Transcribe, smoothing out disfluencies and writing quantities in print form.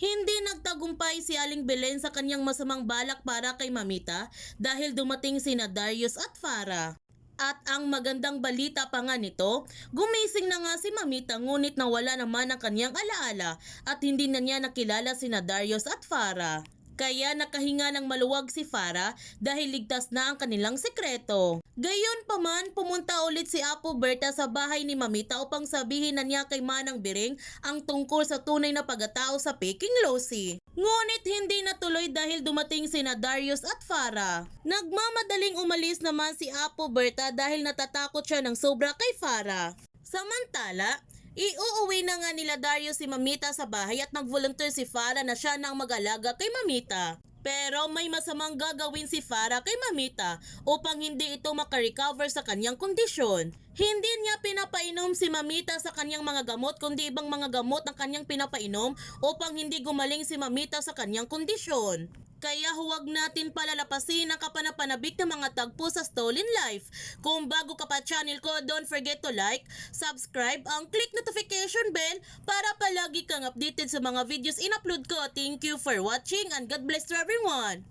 Hindi nagtagumpay si Aling Belen sa kanyang masamang balak para kay Mamita dahil dumating sina Darius at Farah. At ang magandang balita pa nga nito, gumising na nga si Mamita ngunit nawala naman ang kanyang alaala at hindi na niya nakilala sina Darius at Farah. Kaya nakahinga ng maluwag si Farah dahil ligtas na ang kanilang sekreto. Gayon pa man, pumunta ulit si Apo Berta sa bahay ni Mamita upang sabihin na niya kay Manang Biring ang tungkol sa tunay na pagkatao sa Peking Lucy. Ngunit hindi natuloy dahil dumating sina Darius at Farah. Nagmamadaling umalis naman si Apo Berta dahil natatakot siya ng sobra kay Farah. Samantala, iuuwi na nga nila Darius si Mamita sa bahay at nag-volunteer si Farah na siya nang mag-alaga kay Mamita. Pero may masamang gagawin si Farah kay Mamita upang hindi ito makarecover sa kanyang kondisyon. Hindi niya pinapainom si Mamita sa kanyang mga gamot kundi ibang mga gamot ang kanyang pinapainom upang hindi gumaling si Mamita sa kanyang kondisyon. Kaya huwag natin palalapasin ang kapanapanabik ng mga tagpo sa Stolen Life. Kung bago ka pa channel ko, don't forget to like, subscribe, ang click notification bell para palagi kang updated sa mga videos in-upload ko. Thank you for watching and God bless to everyone!